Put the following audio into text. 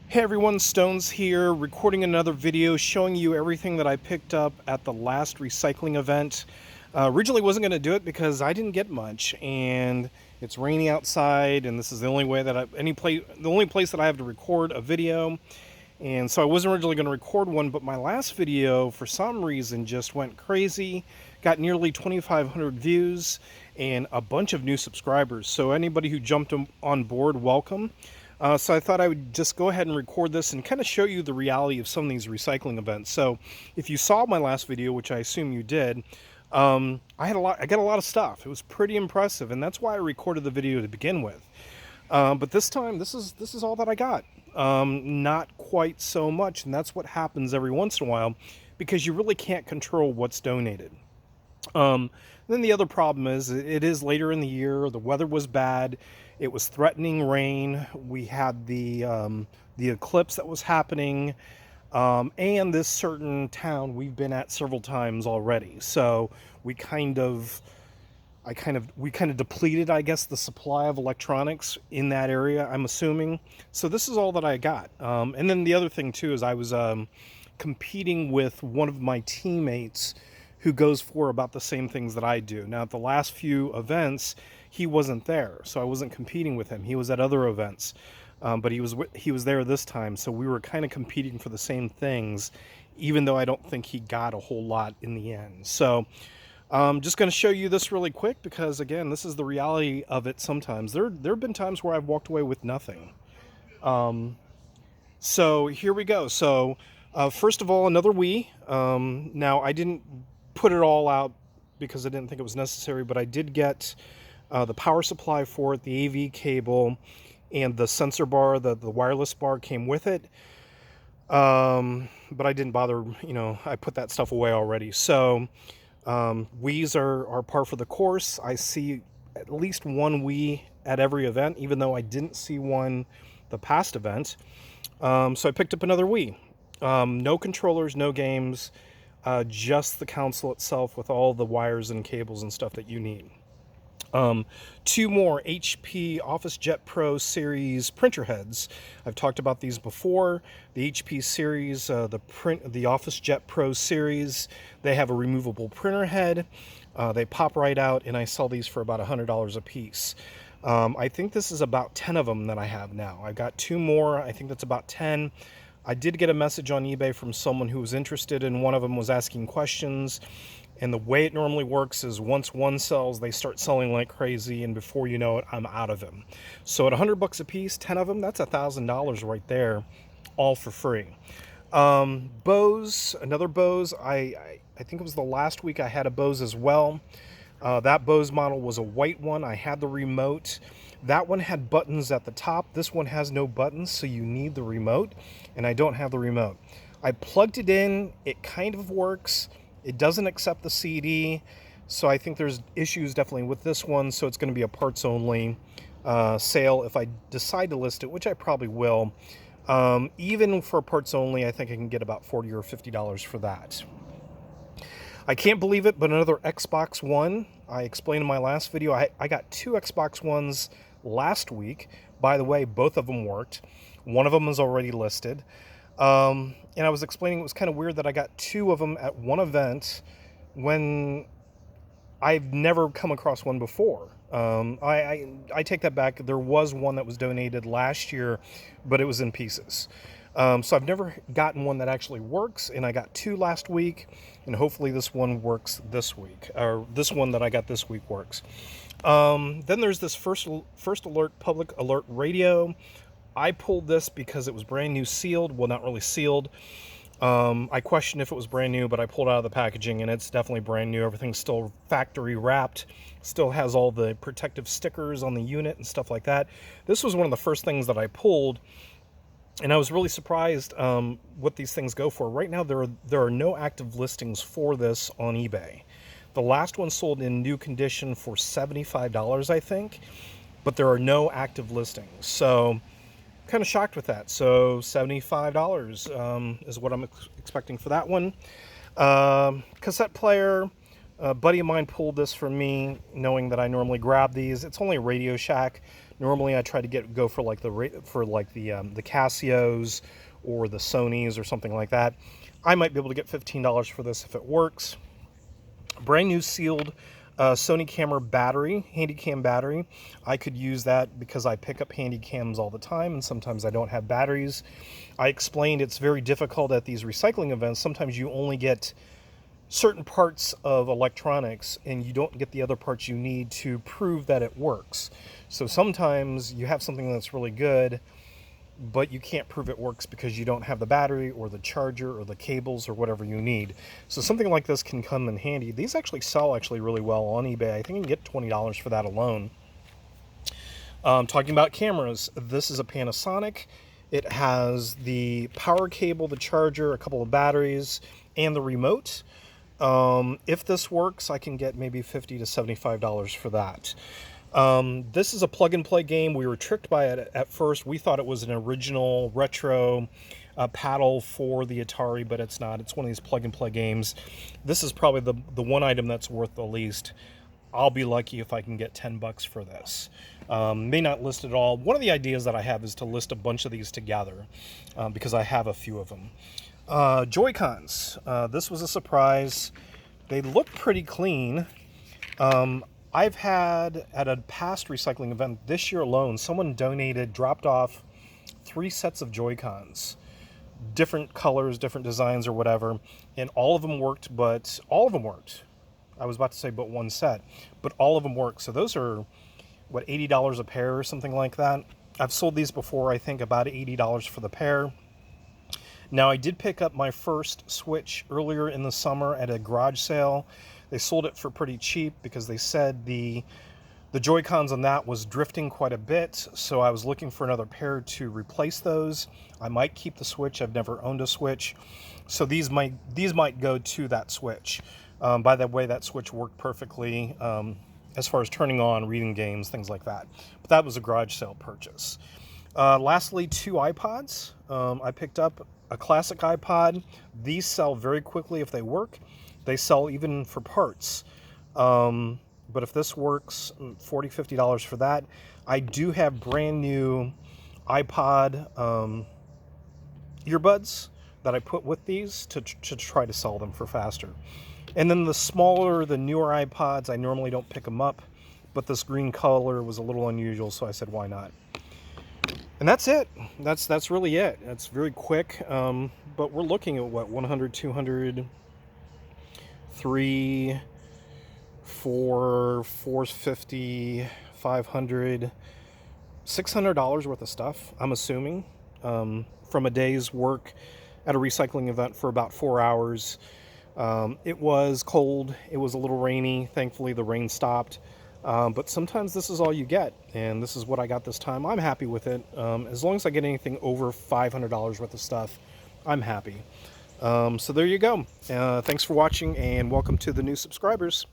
Hey everyone, Stones here, recording another video showing you everything that I picked up at the last recycling event. Originally wasn't going to do it because I didn't get much, and it's raining outside, and this is the only way that the only place that I have to record a video. And so I wasn't originally going to record one, but my last video, for some reason, just went crazy. Got nearly 2,500 views and a bunch of new subscribers. So anybody who jumped on board, welcome. So I thought I would just go ahead and record this and kind of show you the reality of some of these recycling events. So if you saw my last video, which I assume you did, I got a lot of stuff. It was pretty impressive, and that's why I recorded the video to begin with. But this time, this is all that I got. Not quite so much, and that's what happens every once in a while, because you really can't control what's donated. Then the other problem is it is later in the year. The weather was bad. It was threatening rain. We had the eclipse that was happening, and this certain town we've been at several times already. So we kind of depleted, I guess, the supply of electronics in that area, I'm assuming. So this is all that I got. And then the other thing too is I was competing with one of my teammates who goes for about the same things that I do. Now, at the last few events, he wasn't there, so I wasn't competing with him. He was at other events, but he was there this time, so we were kind of competing for the same things, even though I don't think he got a whole lot in the end. So I'm just going to show you this really quick because, again, this is the reality of it sometimes. There have been times where I've walked away with nothing. So here we go. So first of all, another Wii. Now, I didn't put it all out because I didn't think it was necessary, but I did get the power supply for it, the AV cable, and the sensor bar. The wireless bar came with it. But I didn't bother, I put that stuff away already. So Wiis are par for the course. I see at least one Wii at every event, even though I didn't see one the past event. So I picked up another Wii. No controllers, no games, just the console itself with all the wires and cables and stuff that you need. Two more HP OfficeJet Pro series printer heads. I've talked about these before. The HP series, the OfficeJet Pro series, they have a removable printer head. They pop right out, and I sell these for about $100 a piece. I think this is about 10 of them that I have now. I've got two more. I think that's about 10. I did get a message on eBay from someone who was interested, and one of them was asking questions. And the way it normally works is once one sells, they start selling like crazy, and before you know it, I'm out of them. So at $100 a piece, 10 of them, that's $1,000 right there, all for free. Bose, another Bose. I think it was the last week I had a Bose as well. That Bose model was a white one. I had the remote. That one had buttons at the top. This one has no buttons, so you need the remote, and I don't have the remote. I plugged it in. It kind of works. It doesn't accept the CD, so I think there's issues definitely with this one, so it's going to be a parts-only sale if I decide to list it, which I probably will. Even for parts-only, I think I can get about $40 or $50 for that. I can't believe it, but another Xbox One. I explained in my last video, I got two Xbox Ones last week. By the way, both of them worked. One of them is already listed. And I was explaining it was kind of weird that I got two of them at one event when I've never come across one before. I take that back. There was one that was donated last year, but it was in pieces. So I've never gotten one that actually works, and I got two last week, and hopefully this one works this week, or this one that I got this week works. Then there's this First Alert Public Alert Radio. I pulled this because it was brand new sealed. Well, not really sealed. I questioned if it was brand new, but I pulled it out of the packaging, and it's definitely brand new. Everything's still factory wrapped, still has all the protective stickers on the unit and stuff like that. This was one of the first things that I pulled, and I was really surprised what these things go for. Right now, there are no active listings for this on eBay. The last one sold in new condition for $75, I think, but there are no active listings. So kind of shocked with that. So $75 is what I'm expecting for that one. Cassette player. A buddy of mine pulled this for me, knowing that I normally grab these. It's only a Radio Shack Normally I try to go for like the Casios or the Sonys or something like that. I might be able to get $15 for this if it works. Brand new sealed Sony camera battery, Handycam battery. I could use that because I pick up Handycams all the time and sometimes I don't have batteries. I explained it's very difficult at these recycling events. Sometimes you only get certain parts of electronics and you don't get the other parts you need to prove that it works. So sometimes you have something that's really good, but you can't prove it works because you don't have the battery or the charger or the cables or whatever you need. So something like this can come in handy. These actually sell really well on eBay. I think you can get $20 for that alone. Talking about cameras, this is a Panasonic. It has the power cable, the charger, a couple of batteries, and the remote. If this works, I can get maybe $50 to $75 for that. This is a plug-and-play game. We were tricked by it at first. We thought it was an original retro paddle for the Atari, but it's not. It's one of these plug-and-play games. This is probably the one item that's worth the least. I'll be lucky if I can get $10 for this. May not list it all. One of the ideas that I have is to list a bunch of these together because I have a few of them. Joy-Cons. This was a surprise. They look pretty clean. I've had, at a past recycling event this year alone, someone dropped off 3 sets of Joy-Cons. Different colors, different designs or whatever. And all of them worked, but all of them worked. I was about to say but one set. But all of them worked. So those are, what, $80 a pair or something like that? I've sold these before, I think, about $80 for the pair. Now, I did pick up my first Switch earlier in the summer at a garage sale. They sold it for pretty cheap because they said the Joy-Cons on that was drifting quite a bit, so I was looking for another pair to replace those. I might keep the Switch. I've never owned a Switch, so these might go to that Switch. By the way, that Switch worked perfectly as far as turning on, reading games, things like that. But that was a garage sale purchase. Lastly, 2 iPods. I picked up a classic iPod. These sell very quickly if they work. They sell even for parts. But if this works, $40, $50 for that. I do have brand new iPod earbuds that I put with these to try to sell them for faster. And then the smaller, the newer iPods, I normally don't pick them up, but this green color was a little unusual, so I said, why not? And that's it. That's really it. It's very quick, but we're looking at what, 100, 200, 3, 4, 450, 500, $600 worth of stuff, I'm assuming, from a day's work at a recycling event for about 4 hours. It was cold. It was a little rainy. Thankfully, the rain stopped. But sometimes this is all you get, and this is what I got this time. I'm happy with it. As long as I get anything over $500 worth of stuff, I'm happy. So there you go. Thanks for watching, and welcome to the new subscribers.